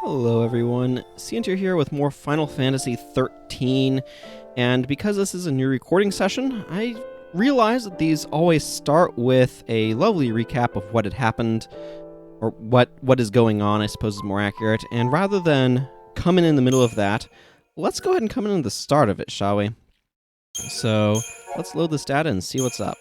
Hello everyone, Sientir here with more Final Fantasy XIII, and because this is a new recording session, I realize that these always start with a lovely recap of what had happened, or what is going on, I suppose is more accurate, and rather than coming in the middle of that, let's go ahead and come in at the start of it, shall we? So, let's load this data and see what's up.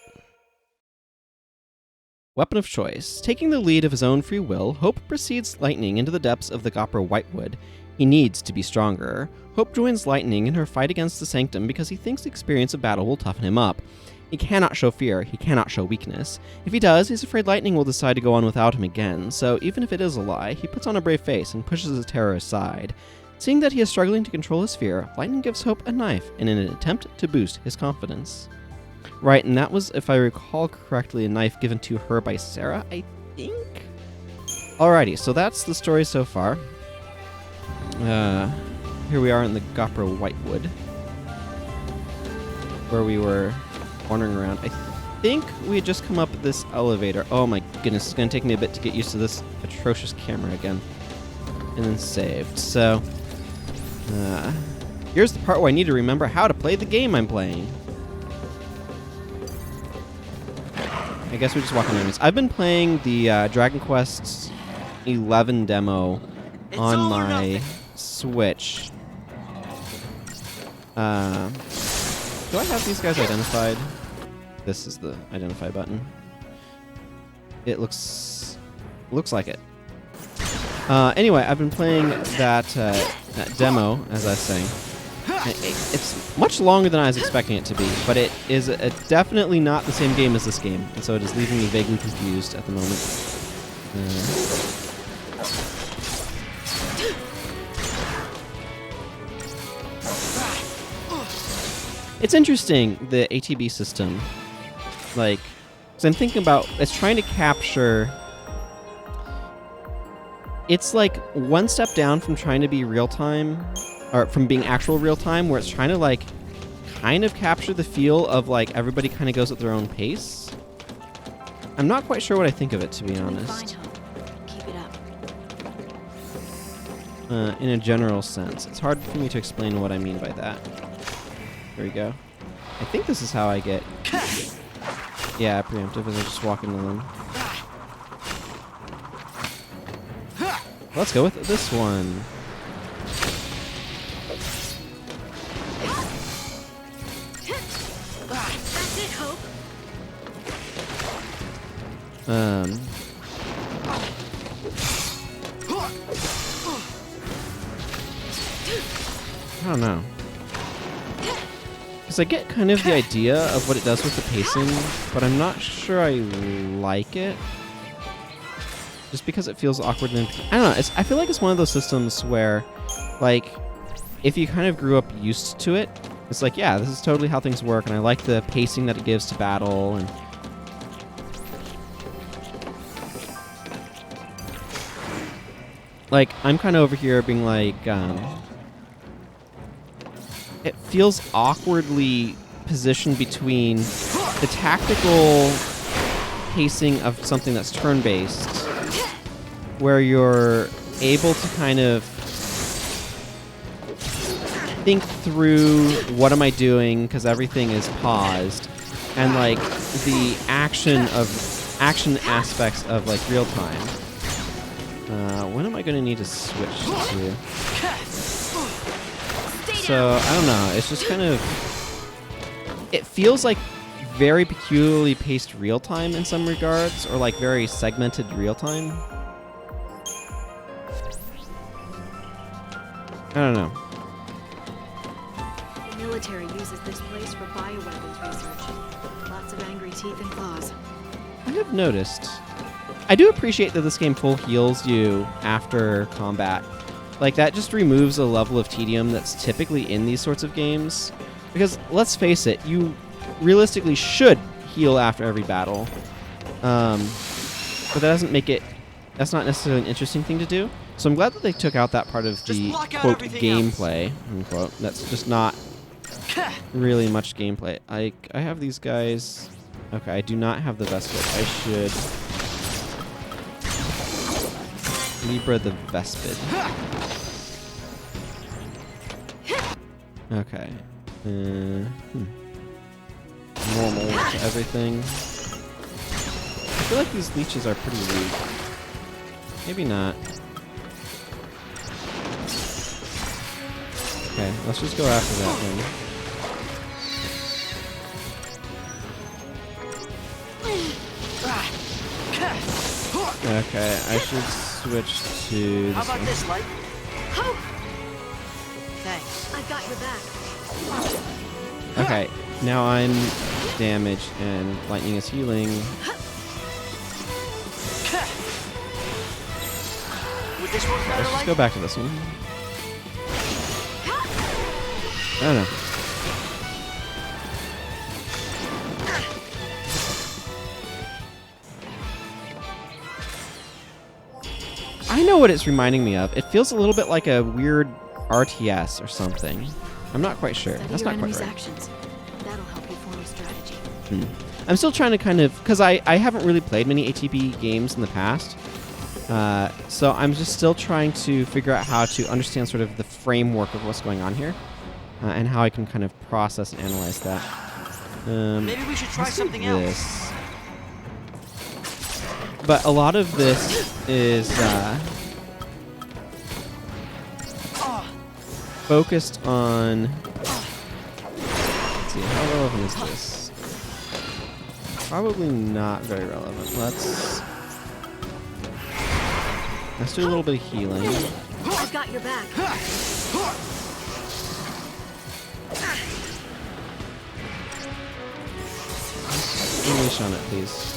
Weapon of choice. Taking the lead of his own free will, Hope precedes Lightning into the depths of the Gapra Whitewood. He needs to be stronger. Hope joins Lightning in her fight against the Sanctum because he thinks the experience of battle will toughen him up. He cannot show fear, he cannot show weakness. If he does, he's afraid Lightning will decide to go on without him again, so even if it is a lie, he puts on a brave face and pushes his terror aside. Seeing that he is struggling to control his fear, Lightning gives Hope a knife in an attempt to boost his confidence. Right, and that was, if I recall correctly, a knife given to her by Sarah, I think? Alrighty, so that's the story so far. Here we are in the Gapra Whitewood, where we were wandering around. I think we had just come up this elevator. Oh my goodness, it's going to take me a bit to get used to this atrocious camera again. And then saved. So, here's the part where I need to remember how to play the game I'm playing. I guess we just walk on enemies. I've been playing the Dragon Quest XI demo on my Switch. Do I have these guys identified? This is the identify button. It looks like it. Anyway, I've been playing that demo, as I was saying. It's much longer than I was expecting it to be, but it is definitely not the same game as this game, and so it is leaving me vaguely confused at the moment. It's interesting, the ATB system. Like, because I'm thinking about, it's trying to capture... It's like one step down from trying to be real-time, or from being actual real-time, where it's trying to, like, kind of capture the feel of, like, everybody kind of goes at their own pace. I'm not quite sure what I think of it, to be honest. Keep it up. In a general sense. It's hard for me to explain what I mean by that. There we go. I think this is how I get... Yeah, preemptive, as I just walk into them. Let's go with this one. That's it, Hope. I don't know. Because I get kind of the idea of what it does with the pacing, but I'm not sure I like it. Just because it feels awkward and... I don't know, I feel like it's one of those systems where, like, if you kind of grew up used to it, it's like, yeah, this is totally how things work, and I like the pacing that it gives to battle, and... Like, I'm kind of over here being like, it feels awkwardly positioned between the tactical pacing of something that's turn-based, where you're able to kind of think through what am I doing because everything is paused, and like the action aspects of like real time. When am I going to need to switch to? So I don't know. It's just kind of. It feels like very peculiarly paced real time in some regards, or like very segmented real time. I don't know. The military uses this place for bioweapons research. Lots of angry teeth and claws. I have noticed. I do appreciate that this game full heals you after combat. Like, that just removes a level of tedium that's typically in these sorts of games. Because, let's face it, you realistically should heal after every battle. But that doesn't make it... That's not necessarily an interesting thing to do. So I'm glad that they took out that part of the, quote, gameplay, unquote. That's just not really much gameplay. I have these guys... Okay, I do not have the best whip. I should Zebra the Vespid. Okay. Normal to everything. I feel like these leeches are pretty weak. Maybe not. Okay, let's just go after that one. Okay, I should switch to this. How about one. this, Light? Oh, Thanks. I've got your back. Okay, now I'm damaged and lightning is healing. Would this work better, Let's just Light? go back to this one. I don't know. I know what it's reminding me of. It feels a little bit like a weird RTS or something. I'm not quite sure. Study That's your not quite enemy's right. actions. That'll help you form a strategy. I'm still trying to kind of... Because I haven't really played many ATB games in the past. So I'm just still trying to figure out how to understand sort of the framework of what's going on here. And how I can kind of process and analyze that. Maybe we should try let's do something else. this. But a lot of this is focused on... Let's see, how relevant is this? Probably not very relevant. Let's do a little bit of healing. I've got your back. Unleash on it, please.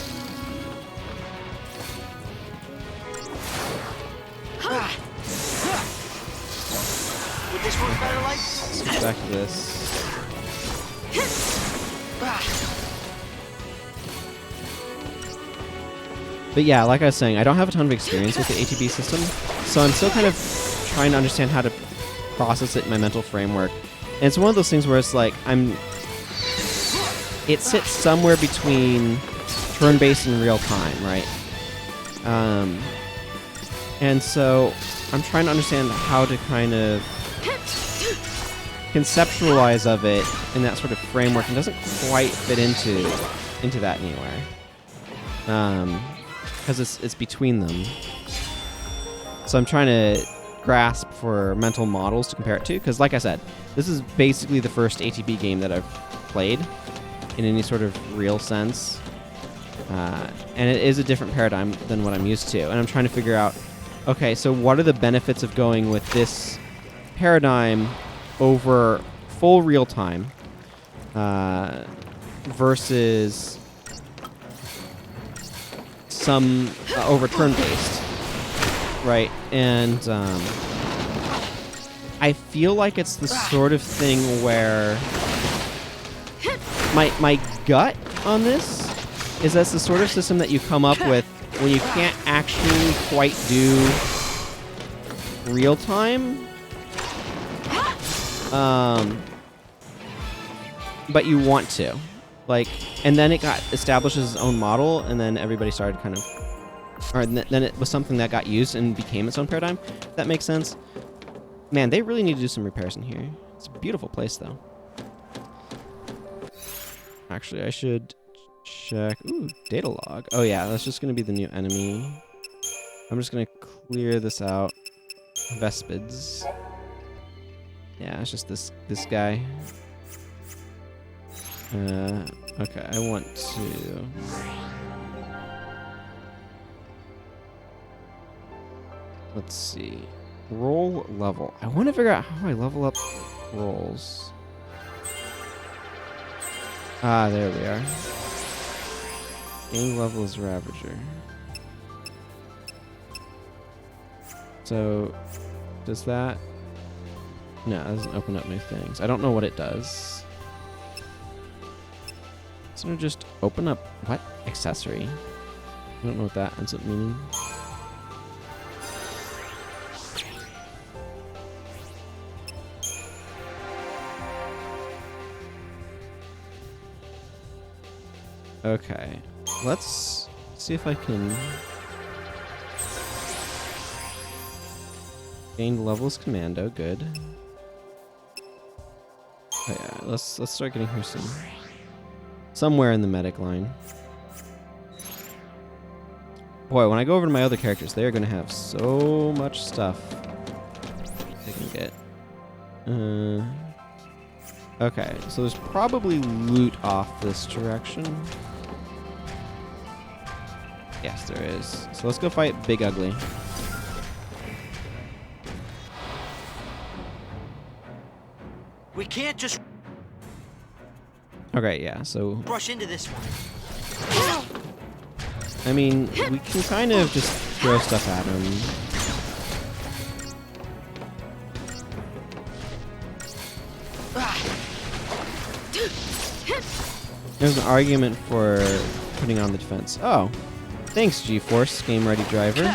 Would this work better, Light? Let's get back to this. But yeah, like I was saying, I don't have a ton of experience with the ATB system, so I'm still kind of trying to understand how to process it in my mental framework. And it's one of those things where it's like it sits somewhere between turn-based and real time, right? And so I'm trying to understand how to kind of conceptualize of it in that sort of framework. It doesn't quite fit into that anywhere. Because it's between them. So I'm trying to grasp for mental models to compare it to, because like I said, this is basically the first ATB game that I've played in any sort of real sense. And it is a different paradigm than what I'm used to. And I'm trying to figure out, okay, so what are the benefits of going with this paradigm over full real time versus some over turn-based, right? And I feel like it's the sort of thing where my gut on this is that's the sort of system that you come up with when you can't actually quite do real time, but you want to. Like, and then it got established as its own model, and then everybody started kind of, or then it was something that got used and became its own paradigm. If that makes sense. Man, they really need to do some repairs in here. It's a beautiful place, though. Actually, I should check. Ooh, data log. Oh yeah, that's just gonna be the new enemy. I'm just gonna clear this out. Vespids. Yeah, it's just this guy. Okay, I want to... Let's see. Roll level. I want to figure out how I level up rolls. Ah, there we are. Game level is Ravager. So, does that... No, it doesn't open up new things. I don't know what it does. It's gonna just open up... What? Accessory? I don't know what that ends up meaning. Okay. Let's see if I can... Gained level's commando. Good. Oh, yeah, let's start getting her somewhere in the medic line. Boy, when I go over to my other characters, they are going to have so much stuff they can get. Okay, so there's probably loot off this direction. Yes, there is. So let's go fight Big Ugly. We can't just Okay, yeah, so rush into this one. I mean, we can kind of just throw stuff at him. There's an argument for putting on the defense. Oh, thanks, G-Force, Game Ready Driver.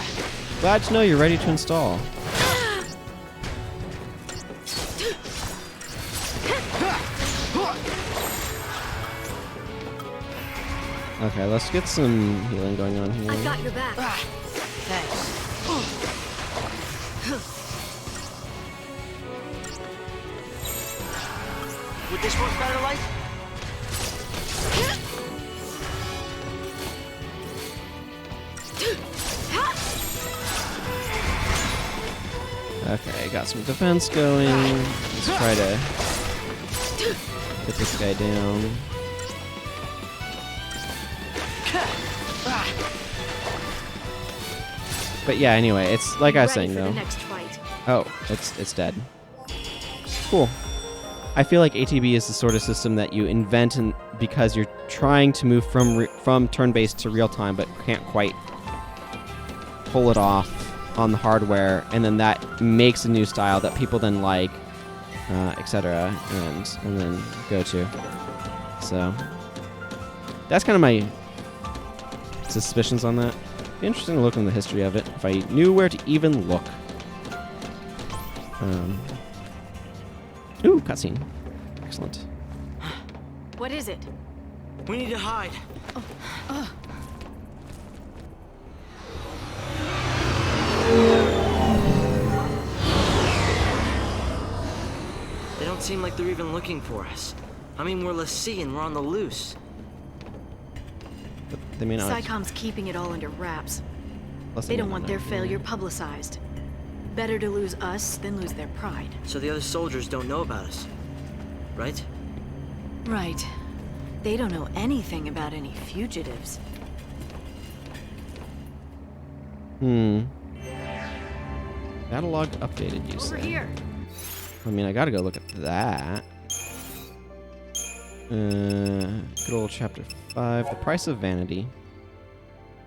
Glad to know you're ready to install. Okay, let's get some healing going on here. I got your back. Thanks. Would this work better, Light? Okay, got some defense going. Let's try to get this guy down. But yeah, anyway, it's like I was saying, Ready for though. the next fight. Oh, it's dead. Cool. I feel like ATB is the sort of system that you invent because you're trying to move from turn-based to real-time, but can't quite pull it off on the hardware, and then that makes a new style that people then like, etc., and then go to. So that's kind of my suspicions on that. Be interesting to look in the history of it if I knew where to even look. Ooh, cutscene. Excellent. What is it? We need to hide. They don't seem like they're even looking for us. I mean, we're Lassie and we're on the loose. But they may not. SciComm's keeping it all under wraps. Plus They may don't not want their know. failure publicized. Better to lose us than lose their pride. So the other soldiers don't know about us, right? Right. They don't know anything about any fugitives. Catalog updated, you Over say? here. I mean, I gotta go look at that. Good old chapter 5, The Price of Vanity.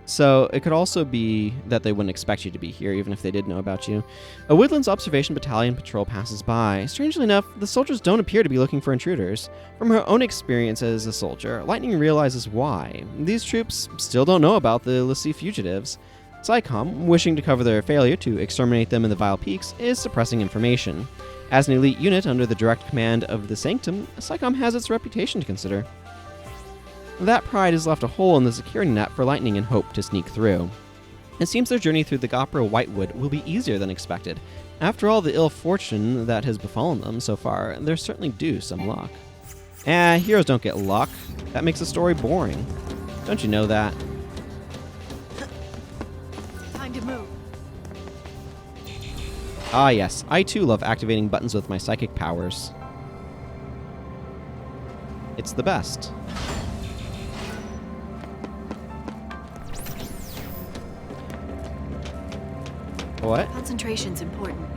So, it could also be that they wouldn't expect you to be here, even if they did know about you. A Woodlands Observation Battalion patrol passes by. Strangely enough, the soldiers don't appear to be looking for intruders. From her own experience as a soldier, Lightning realizes why. These troops still don't know about the Lassie fugitives. SciComm, wishing to cover their failure to exterminate them in the Vile Peaks, is suppressing information. As an elite unit under the direct command of the Sanctum, SciComm has its reputation to consider. That pride has left a hole in the security net for Lightning and Hope to sneak through. It seems their journey through the Gapra Whitewood will be easier than expected. After all the ill fortune that has befallen them so far, they're certainly due some luck. Heroes don't get luck. That makes the story boring. Don't you know that? Time to move. Ah yes, I too love activating buttons with my psychic powers. It's the best. What? Concentration's important,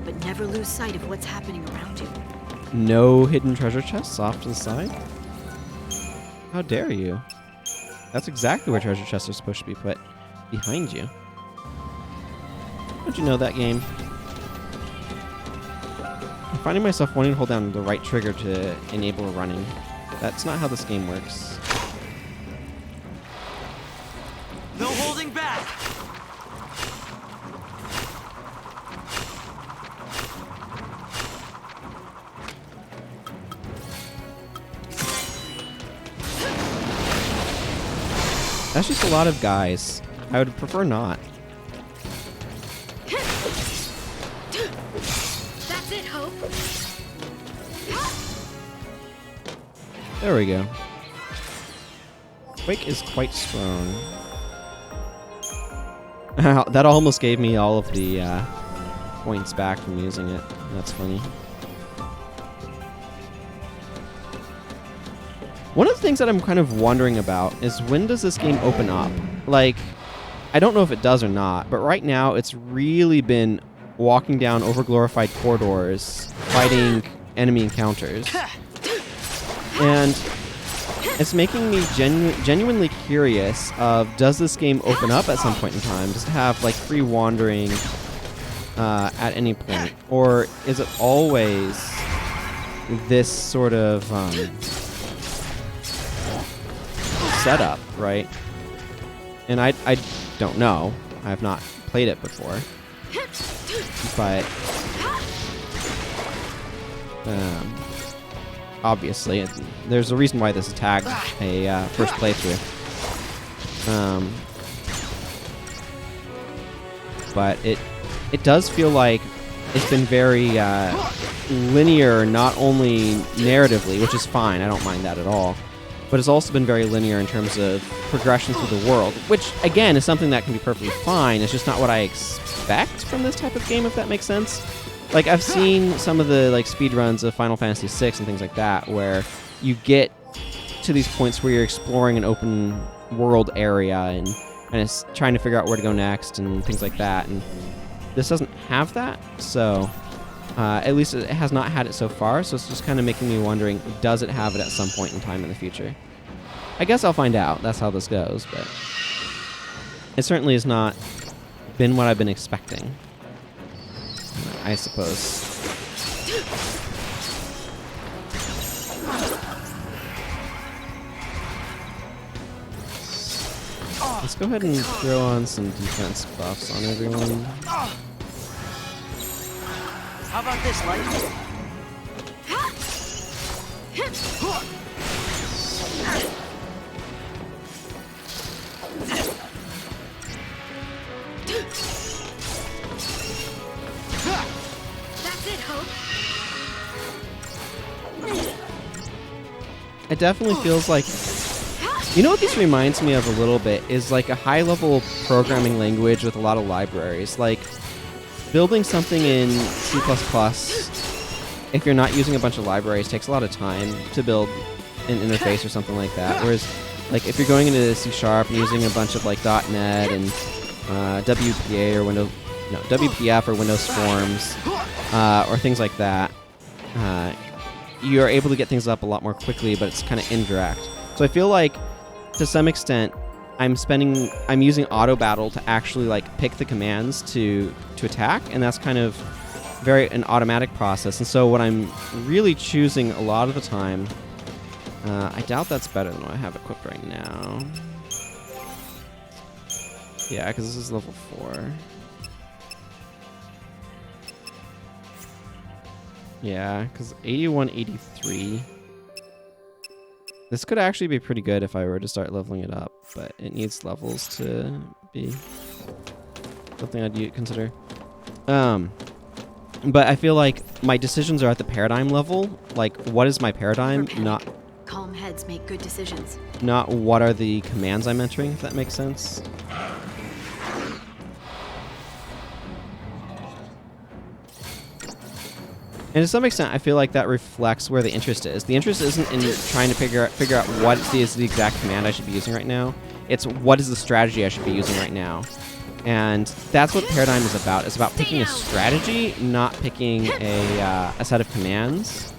but never lose sight of what's happening around you. No hidden treasure chests off to the side? How dare you? That's exactly where treasure chests are supposed to be put. Behind you. Don't you know that game? I'm finding myself wanting to hold down the right trigger to enable running. That's not how this game works. No holding back! That's just a lot of guys. I would prefer not. That's it, Hope. There we go. Quake is quite strong. That almost gave me all of the points back from using it. That's funny. One of the things that I'm kind of wondering about is when does this game open up? Like, I don't know if it does or not, but right now it's really been walking down overglorified corridors, fighting enemy encounters. And it's making me genuinely curious of, does this game open up at some point in time? Does it have like free wandering at any point? Or is it always this sort of setup, right? And I don't know. I have not played it before. But obviously, there's a reason why this is tagged a first playthrough. But it does feel like it's been very linear, not only narratively, which is fine. I don't mind that at all. But it's also been very linear in terms of progression through the world, which, again, is something that can be perfectly fine. It's just not what I expect from this type of game, if that makes sense. Like, I've seen some of the like speedruns of Final Fantasy VI and things like that, where you get to these points where you're exploring an open world area and it's trying to figure out where to go next and things like that. And this doesn't have that, so at least it has not had it so far. So it's just kind of making me wondering, does it have it at some point in time in the future? I guess I'll find out. That's how this goes, but it certainly has not been what I've been expecting, I suppose. Let's go ahead and throw on some defense buffs on everyone. How about this, Light? That's it, Hope. It definitely feels like... You know what this reminds me of a little bit is like a high-level programming language with a lot of libraries. Like, building something in C++, if you're not using a bunch of libraries, takes a lot of time to build an interface or something like that. Whereas, like, if you're going into C# and using a bunch of like .NET and WPA or WPF or Windows Forms or things like that, you're able to get things up a lot more quickly, but it's kind of indirect. So I feel like, to some extent, I'm using auto battle to actually like pick the commands to attack, and that's kind of an automatic process. And so what I'm really choosing a lot of the time, I doubt that's better than what I have equipped right now. Yeah, because this is level 4. Yeah, because 81, 83. This could actually be pretty good if I were to start leveling it up, but it needs levels to be something I'd consider. But I feel like my decisions are at the paradigm level. Like, what is my paradigm? Not Calm heads make good decisions. Not what are the commands I'm entering, if that makes sense. And to some extent, I feel like that reflects where the interest is. The interest isn't in trying to figure out what is the exact command I should be using right now. It's what is the strategy I should be using right now. And that's what Paradigm is about. It's about picking a strategy, not picking a set of commands.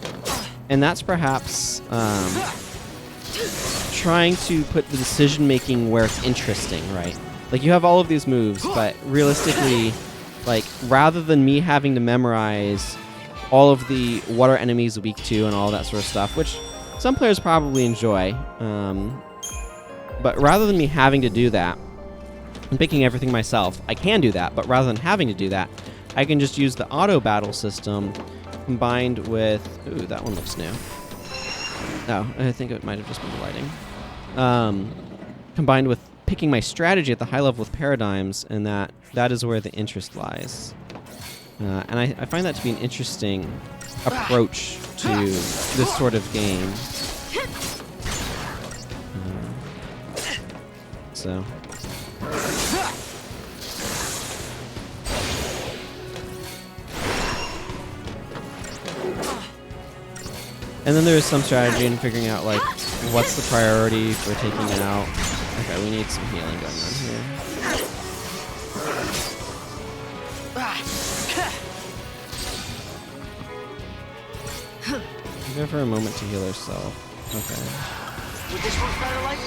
And that's perhaps trying to put the decision-making where it's interesting, right? Like, you have all of these moves, but realistically, like, rather than me having to memorize all of the what are enemies weak to and all that sort of stuff, which some players probably enjoy. But rather than me having to do that and picking everything myself, I can do that, but rather than having to do that, I can just use the auto battle system combined with... Ooh, that one looks new. Oh, I think it might have just been the lighting. Combined with picking my strategy at the high level with paradigms, and that is where the interest lies. And I find that to be an interesting approach to this sort of game. So. And then there is some strategy in figuring out, like, what's the priority for taking it out. Okay, we need some healing going on here. Give her a moment to heal herself. Okay. Would this work better, like?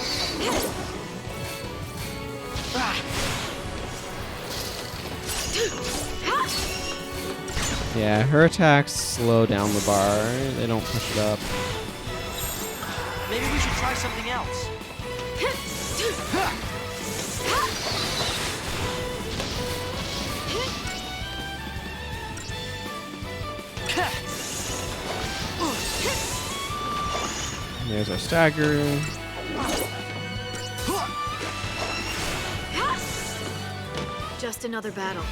Yeah, her attacks slow down the bar. They don't push it up. Maybe we should try something else. There's our stagger. Just another battle.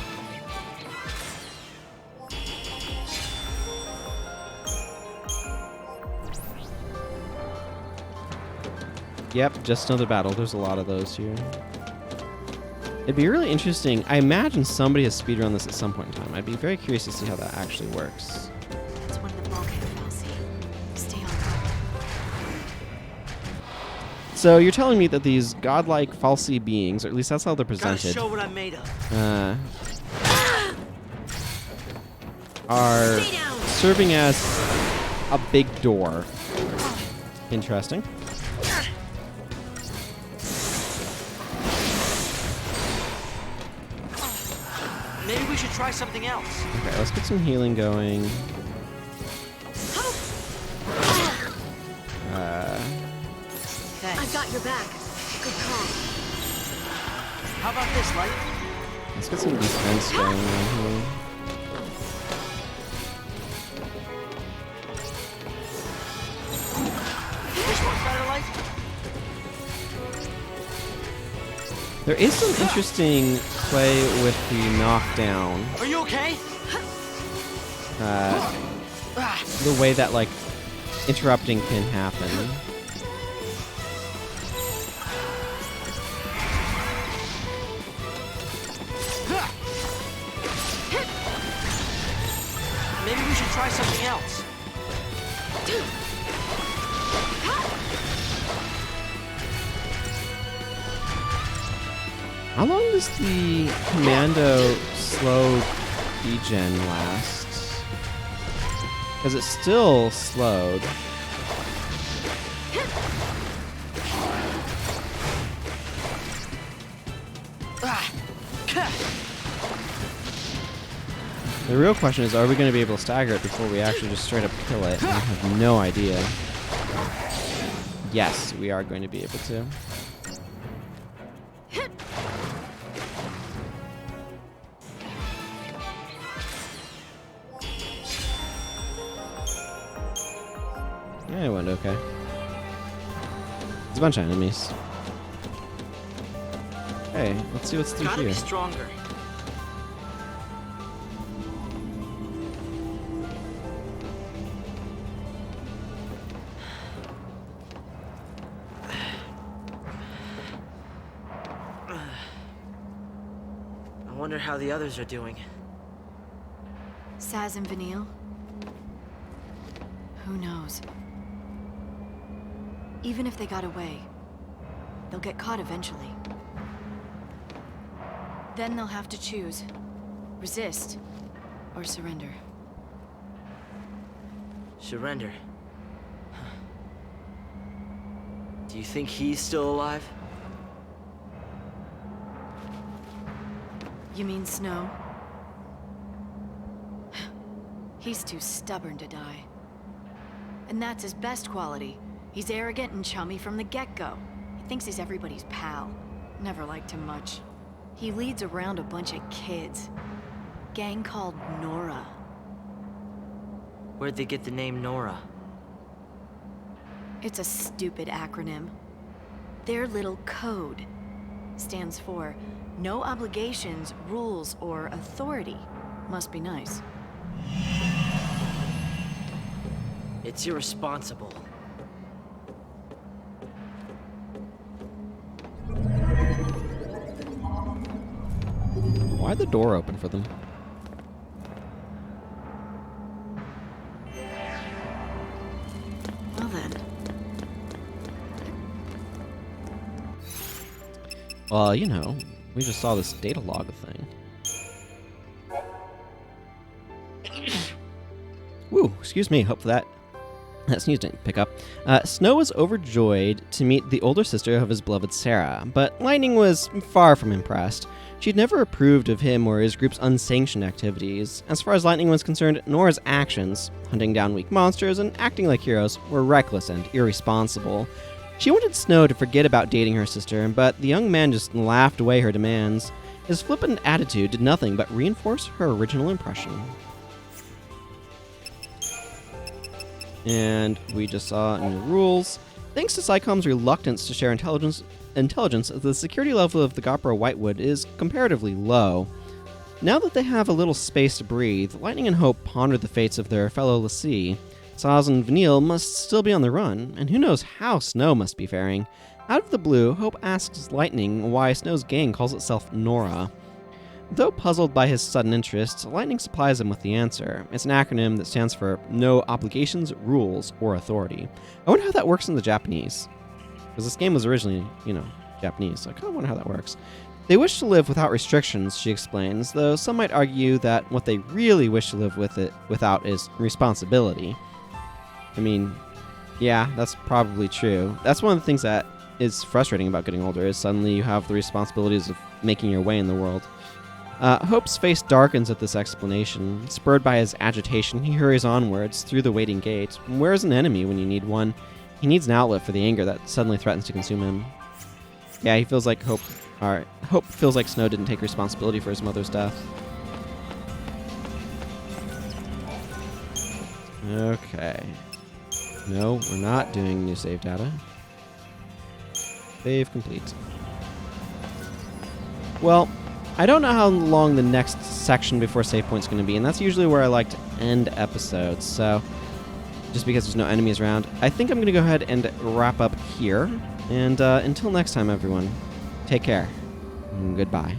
Yep, just another battle. There's a lot of those here. It'd be really interesting. I imagine somebody has speedrun this at some point in time. I'd be very curious to see how that actually works. It's one of the bulkhead fallacy. Stay on guard. So you're telling me that these godlike falsy beings, or at least that's how they're Gotta presented, show what I'm made of. are Stay down. serving as a big door. Interesting. Maybe we should try something else. Okay, let's get some healing going. I've got your back. Good call. How about this, Light? Let's get some defense going on here. This work better, Light? There is some interesting play with the knockdown. Are you okay? The way that, like, interrupting can happen. Maybe we should try something else. How long does the commando slow degen last? Because it's still slowed. The real question is, are we going to be able to stagger it before we actually just straight up kill it? I have no idea. Yes, we are going to be able to. Yeah, it went okay. There's a bunch of enemies. Hey, let's see what's through Gotta here. be stronger. I wonder how the others are doing. Saz and Vanille? Who knows? Even if they got away, they'll get caught eventually. Then they'll have to choose. Resist or surrender. Surrender. Do you think he's still alive? You mean Snow? He's too stubborn to die. And that's his best quality. He's arrogant and chummy from the get-go. He thinks he's everybody's pal. Never liked him much. He leads around a bunch of kids. Gang called Nora. Where'd they get the name Nora? It's a stupid acronym. Their little code stands for No Obligations, Rules, or Authority. Must be nice. It's irresponsible. Why'd the door open for them? Well then. Well, you know, we just saw this data log thing. Woo, excuse me, hope that sneeze didn't pick up. Snow was overjoyed to meet the older sister of his beloved Sarah, but Lightning was far from impressed. She'd never approved of him or his group's unsanctioned activities. As far as Lightning was concerned, Nora's actions, hunting down weak monsters and acting like heroes, were reckless and irresponsible. She wanted Snow to forget about dating her sister, but the young man just laughed away her demands. His flippant attitude did nothing but reinforce her original impression. And we just saw new rules. Thanks to SciComm's reluctance to share intelligence, the security level of the Gapra Whitewood is comparatively low. Now that they have a little space to breathe, Lightning and Hope ponder the fates of their fellow Lassie. Saz and Vanille must still be on the run, and who knows how Snow must be faring. Out of the blue, Hope asks Lightning why Snow's gang calls itself Nora. Though puzzled by his sudden interest, Lightning supplies him with the answer. It's an acronym that stands for No Obligations, Rules, or Authority. I wonder how that works in the Japanese. Because this game was originally, Japanese, so I kind of wonder how that works. They wish to live without restrictions, she explains, though some might argue that what they really wish to live without is responsibility. I mean, yeah, that's probably true. That's one of the things that is frustrating about getting older, is suddenly you have the responsibilities of making your way in the world. Hope's face darkens at this explanation. Spurred by his agitation, he hurries onwards through the waiting gate. Where's an enemy when you need one? He needs an outlet for the anger that suddenly threatens to consume him. Yeah, he feels like Hope feels like Snow didn't take responsibility for his mother's death. Okay. No, we're not doing new save data. Save complete. Well, I don't know how long the next section before save point's going to be, and that's usually where I like to end episodes, so just because there's no enemies around. I think I'm going to go ahead and wrap up here, and until next time, everyone, take care, and goodbye.